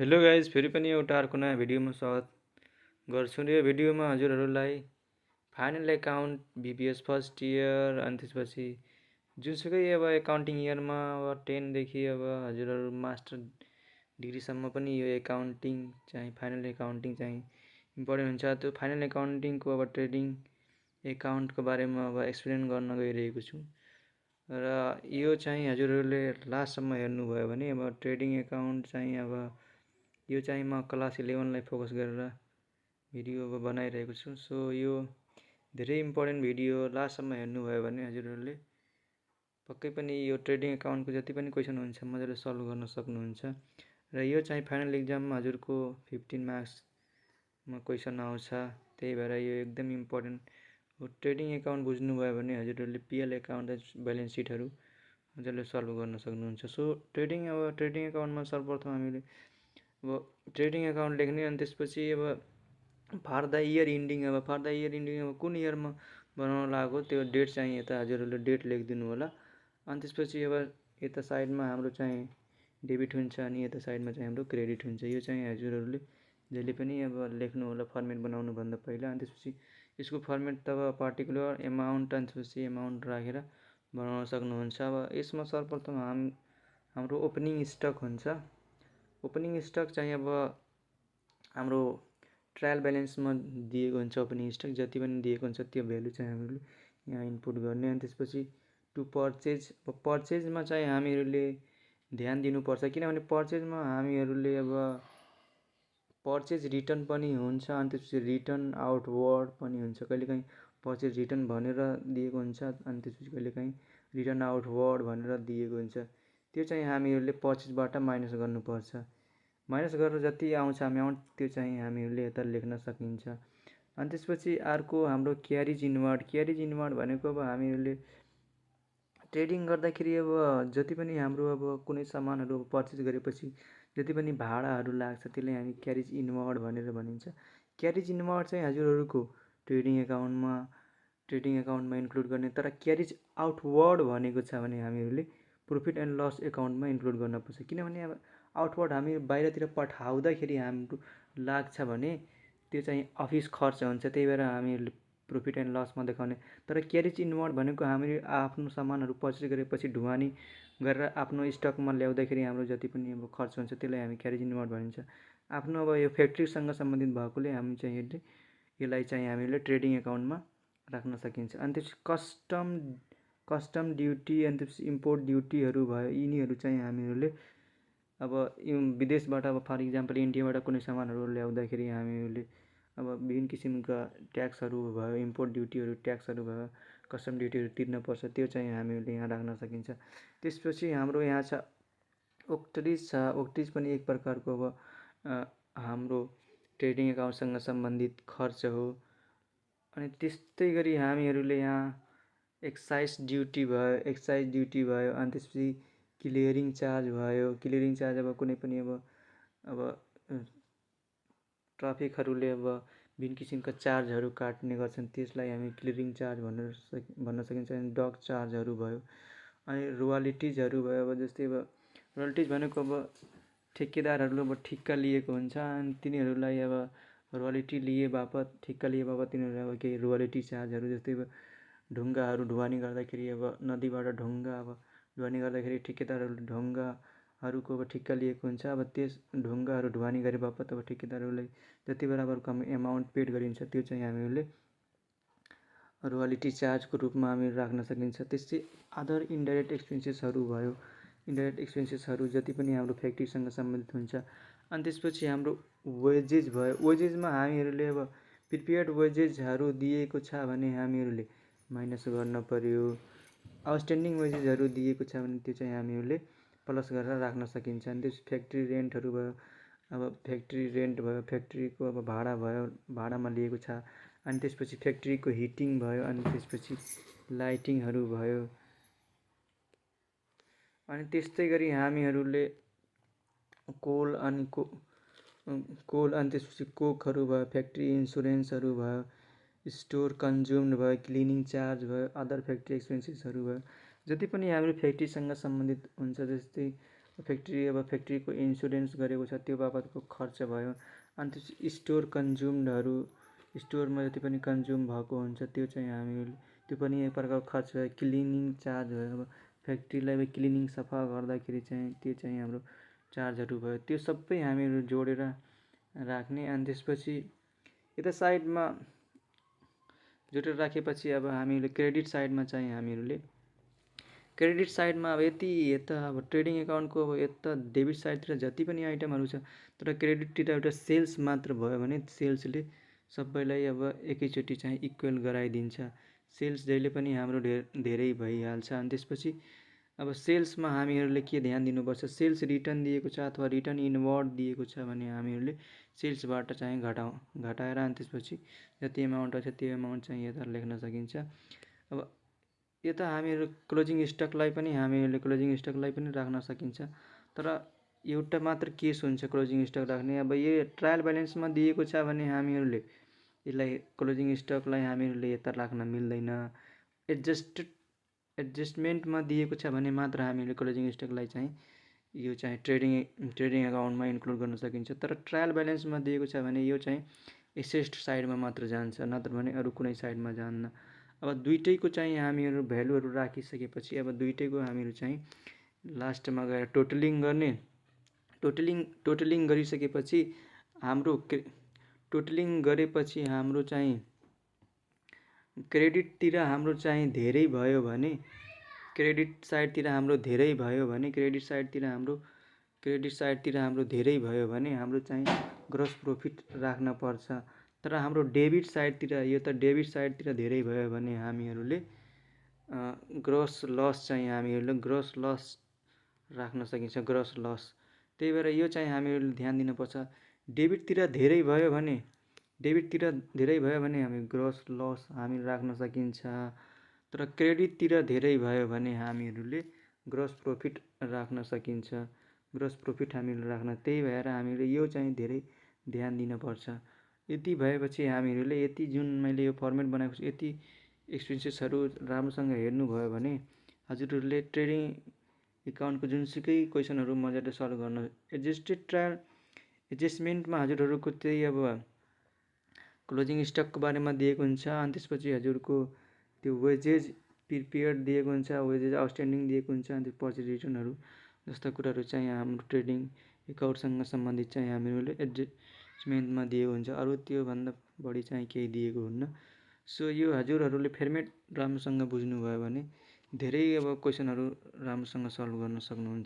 Hello guys, फेरि पनि एउटा अर्को नयाँ भिडियोमा स्वागत गर्छु। यो भिडियोमा हजुरहरूलाई final account BBS first year अनि त्यसपछि जुनसुकै अब एकाउन्टिङ इयरमा अब 10 देखि अब हजुरहरू मास्टर डिग्रीसम्म पनि यो एकाउन्टिङ चाहिँ फाइनल एकाउन्टिङ चाहिँ इम्पोर्टेन्ट हुन्छ। त्यो फाइनल एकाउन्टिङको अब ट्रेडिङ एकाउन्टको बारेमा अब एक्सप्लेन गर्न गइरहेको छु र यो चाहिँ हजुरहरूले लास्टसम्म हेर्नुभयो भने अब ट्रेडिङ एकाउन्ट चाहिँ अब यो चाहिँ म क्लास 11 लाई फोकस गरेर भिडियो अब बनाइरहेको छु। सो यो धेरै इम्पोर्टेन्ट भिडियो लास्टसम्म हेर्नुभयो भने हजुरहरूले पक्कै पनि यो ट्रेडिङ एकाउन्टको जति पनि क्वेसन हुन्छ मजाले सल्भ गर्न सक्नुहुन्छ र यो चाहिँ फाइनल इक्जाममा हजुरको 15 मार्क्समा क्वेसन आउँछ। त्यही भएर यो एकदम इम्पोर्टेन्ट हो। ट्रेडिङ एकाउन्ट बुझ्नुभयो भने हजुरहरूले पिएल एकाउन्ट ब्यालेन्स सिटहरू मजाले सल्भ गर्न सक्नुहुन्छ। सो ट्रेडिङ एकाउन्टमा सर्वप्रथम हामीले अब ट्रेडिङ एकाउन्ट लेख्ने अनि त्यसपछि अब फर द इयर इन्डिङ अब कुन इयरमा बनाउन लागेको त्यो डेट चाहिँ यता हजुरहरूले डेट लेखिदिनु होला। अनि त्यसपछि अब यता साइडमा हाम्रो चाहिँ डेबिट हुन्छ अनि यता साइडमा चाहिँ हाम्रो क्रेडिट हुन्छ। यो चाहिँ हजुरहरूले जहिले पनि अब लेख्नु होला फर्मेट बनाउनुभन्दा पहिला। अनि त्यसपछि यसको फर्मेट तब पार्टिकुलर एमाउन्ट अनि त्यसपछि एमाउन्ट राखेर बनाउन सक्नुहुन्छ। अब यसमा सर्वप्रथम हाम्रो ओपनिङ स्टक हुन्छ। ओपनिङ स्टक चाहिँ अब हाम्रो ट्रायल ब्यालेन्समा दिएको हुन्छ। ओपनिङ स्टक जति पनि दिएको हुन्छ त्यो भ्यालु चाहिँ हामीले यहाँ इनपुट गर्ने। अनि त्यसपछि टु पर्चेजमा चाहिँ हामीहरूले ध्यान दिनुपर्छ, किनभने पर्चेजमा हामीहरूले अब पर्चेज रिटर्न पनि हुन्छ अनि त्यसपछि रिटर्न आउटवर्ड पनि हुन्छ। कहिलेकाहीँ पर्चेज रिटर्न भनेर दिएको हुन्छ अनि त्यसपछि कहिलेकाहीँ रिटर्न आउटवर्ड भनेर दिएको हुन्छ। त्यो चाहिँ हामीहरूले पर्चेजबाट माइनस गर्नुपर्छ। माइनस गरेर जति आउँछ अमाउन्ट त्यो चाहिँ हामीहरूले यता लेख्न सकिन्छ। अनि त्यसपछि अर्को हाम्रो क्यारिज इनवर्ड भनेको अब हामीहरूले ट्रेडिङ गर्दाखेरि अब जति पनि हाम्रो अब कुनै सामानहरू पर्चेज गरेपछि जति पनि भाडाहरू लाग्छ त्यसलाई हामी क्यारिज इनवर्ड भनेर भनिन्छ। क्यारिज इनवर्ड चाहिँ हजुरहरूको ट्रेडिङ एकाउन्टमा इन्क्लुड गर्ने, तर क्यारिज आउटवर्ड भनेको छ भने हामीहरूले प्रफिट एन्ड लस एकाउन्टमा इन्क्लुड गर्नुपर्छ। किनभने अब आउटवर्ड हामी बाहिरतिर पठाउँदाखेरि हाम्रो लाग्छ भने त्यो चाहिँ अफिस खर्च हुन्छ, त्यही भएर हामीहरूले प्रफिट एन्ड लसमा देखाउने। तर क्यारिज इनवर्ड भनेको हामीले आफ्नो सामानहरू पर्चेज गरेपछि ढुवानी गरेर आफ्नो स्टकमा ल्याउँदाखेरि हाम्रो जति पनि अब खर्च हुन्छ त्यसलाई हामी क्यारिज इनवर्ड भनिन्छ। आफ्नो अब यो फ्याक्ट्रीसँग सम्बन्धित भएकोले हामी चाहिँ यसलाई चाहिँ हामीले ट्रेडिङ एकाउन्टमा राख्न सकिन्छ। अनि त्यसपछि कस्टम ड्युटी अनि त्यसपछि इम्पोर्ट ड्युटीहरू भयो, यिनीहरू चाहिँ हामीहरूले अब विदेशबाट अब फर इक्जाम्पल इन्डियाबाट कुनै सामानहरू ल्याउँदाखेरि हामीहरूले अब विभिन्न किसिमका ट्याक्सहरू भयो, इम्पोर्ट ड्युटीहरू ट्याक्सहरू भयो, कस्टम ड्युटीहरू तिर्नुपर्छ, त्यो चाहिँ हामीहरूले यहाँ राख्न सकिन्छ। त्यसपछि हाम्रो यहाँ छ ओक्ट्रिज पनि एक प्रकारको अब हाम्रो ट्रेडिङ एकाउन्टसँग सम्बन्धित खर्च हो। अनि त्यस्तै गरी हामीहरूले यहाँ एक्साइज ड्युटी भयो अनि त्यसपछि क्लियरिङ चार्ज भयो। क्लियरिङ चार्ज अब कुनै पनि अब ट्राफिकहरूले अब विभिन्न किसिमका चार्जहरू काट्ने गर्छन्, त्यसलाई हामी क्लियरिङ चार्ज भन्न सकिन्छ। अनि डक चार्जहरू भयो। अनि रोयल्टिजहरू भयो। अब जस्तै अब रोयल्टिज भनेको अब ठेकेदारहरूले अब ठिक्का लिएको हुन्छ अनि तिनीहरूलाई अब रोयल्टी लिए बापत तिनीहरूलाई अब केही रोयल्टी चार्जहरू, जस्तै अब ढुङ्गाहरू ढुवानी गर्दाखेरि अब नदीबाट ढुङ्गा अब ढुवानी गर्दाखेरि ठेकेदारहरूले ढुङ्गाहरूको अब ठिक्का लिएको हुन्छ। अब त्यस ढुङ्गाहरू ढुवानी गरे बापत अब ठेकेदारहरूलाई जति बराबर कम एमाउन्ट पेड गरिन्छ त्यो चाहिँ हामीहरूले रोयल्टी चार्जको रूपमा हामी राख्न सकिन्छ। त्यस्तै अदर इन्डाइरेक्ट एक्सपेन्सेसहरू भयो। इन्डाइरेक्ट एक्सपेन्सेसहरू जति पनि हाम्रो फ्याक्ट्रीसँग सम्बन्धित हुन्छ। अनि त्यसपछि हाम्रो वेजेज भयो। वेजेजमा हामीहरूले अब प्रिपेयर्ड वेजेजहरू दिएको छ भने हामीहरूले माइनस गर्न पर्यो। आउटस्ट्यान्डिङ वेजेजहरू दिएको छ भने त्यो चाहिँ हामीहरूले प्लस गरेर राख्न सकिन्छ। अनि त्यस फ्याक्ट्री रेन्टहरू भयो। अब फ्याक्ट्री रेन्ट भयो, फ्याक्ट्रीको अब भाडा भयो, भाडामा लिएको छ। अनि त्यसपछि फ्याक्ट्रीको हिटिङ भयो, अनि त्यसपछि लाइटिङहरू भयो। अनि त्यस्तै गरी हामीहरूले कोल अनि त्यसपछि कोकहरू भयो, फ्याक्ट्री इन्सुरेन्सहरू भयो, स्टोर कन्ज्युम्ड भयो, क्लिनिङ चार्ज भयो, अदर फ्याक्ट्री एक्सपेन्सेसहरू भयो। जति पनि हाम्रो फ्याक्ट्रीसँग सम्बन्धित हुन्छ, जस्तै फ्याक्ट्रीको इन्सुरेन्स गरेको छ त्यो बापतको खर्च भयो। अनि त्यो स्टोर कन्ज्युम्डहरू, स्टोरमा जति पनि कन्ज्युम भएको हुन्छ त्यो चाहिँ हामीले त्यो पनि एक प्रकारको खर्च भयो। क्लिनिङ चार्ज भयो, अब फ्याक्ट्रीलाई क्लिनिङ सफा गर्दाखेरि चाहिँ त्यो चाहिँ हाम्रो चार्जहरू भयो। त्यो सबै हामीहरू जोडेर राख्ने। अनि त्यसपछि यता साइडमा जोडेर राखेपछि अब हामीले क्रेडिट साइडमा चाहिँ हामीहरूले क्रेडिट साइडमा अब यता अब ट्रेडिङ एकाउन्टको अब यता डेबिट साइडतिर जति पनि आइटमहरू छ, तर क्रेडिटतिर एउटा सेल्स मात्र भयो भने सेल्सले सबैलाई अब एकैचोटि चाहिँ इक्वल गराइदिन्छ। सेल्स जहिले पनि हाम्रो धेरै भइहाल्छ। अनि त्यसपछि अब सेल्समा हामीहरूले के ध्यान दिनुपर्छ, सेल्स रिटर्न दिएको छ अथवा रिटर्न इनवर्ड दिएको छ भने हामीहरूले सेल्सबाट चाहिँ घटाएर अनि त्यसपछि जति एमाउन्ट छ त्यो एमाउन्ट चाहिँ यता लेख्न सकिन्छ। अब यता हामीहरू क्लोजिङ स्टकलाई पनि राख्न सकिन्छ। तर एउटा मात्र केस हुन्छ क्लोजिङ स्टक राख्ने। अब यो ट्रायल ब्यालेन्समा दिएको छ भने हामीहरूले यसलाई क्लोजिङ स्टकलाई हामीहरूले यता राख्न मिल्दैन। एडजस्टमेन्टमा दिएको छ भने मात्र हामीले क्लोजिङ स्टकलाई चाहिँ यो चाहिँ ट्रेडिङ एकाउन्टमा इन्क्लुड गर्न सकिन्छ। तर ट्रायल ब्यालेन्समा दिएको छ भने यो चाहिँ एसेस्ट साइडमा मात्र जान्छ, नत्र भने अरू कुनै साइडमा जान्न। अब दुइटैको चाहिँ हामीहरू भ्यालुहरू राखिसकेपछि अब दुइटैको हामीहरू चाहिँ लास्टमा गएर टोटलिङ गर्ने। टोटलिङ गरिसकेपछि हाम्रो चाहिँ क्रेडिटतिर हाम्रो चाहिँ धेरै भयो भने क्रेडिट साइडतिर हाम्रो धेरै भयो भने हाम्रो चाहिँ ग्रोस प्रफिट राख्न पर्छ। तर हाम्रो डेबिट साइडतिर धेरै भयो भने हामीहरूले ग्रोस लस राख्न सकिन्छ, ग्रोस लस। त्यही भएर यो चाहिँ हामीहरूले ध्यान दिनुपर्छ। डेबिटतिर धेरै भयो भने हामी ग्रोस लस हामी राख्न सकिन्छ। तर क्रेडिटतिर धेरै भयो भने हामीहरूले ग्रोस प्रफिट राख्न सकिन्छ। त्यही भएर हामीले यो चाहिँ धेरै ध्यान दिनुपर्छ। यति भएपछि हामीहरूले यति जुन मैले यो फर्मेट बनाएको छु यति एक्सपेन्सेसहरू राम्रोसँग हेर्नुभयो भने हजुरहरूले ट्रेडिङ एकाउन्टको जुनसुकै क्वेसनहरू मजाले सल्भ गर्न। एडजस्टमेन्टमा हजुरहरूको त्यही अब क्लोजिङ स्टकको बारेमा दिएको हुन्छ। अनि त्यसपछि हजुरको त्यो वेजेज प्रिपेयर्ड दिएको हुन्छ, वेजेज आउटस्ट्यान्डिङ दिएको हुन्छ। अनि त्यसपछि रिटर्नहरू जस्ता कुराहरू चाहिँ हाम्रो ट्रेडिङ एकाउन्टसँग सम्बन्धित चाहिँ हामीहरूले एडजस्टमेन्टमा दिएको हुन्छ। अरू त्योभन्दा बढी चाहिँ केही दिएको हुन्न। सो यो हजुरहरूले फर्मेट राम्रोसँग बुझ्नुभयो भने धेरै अब क्वेसनहरू राम्रोसँग सल्भ गर्न सक्नुहुन्छ।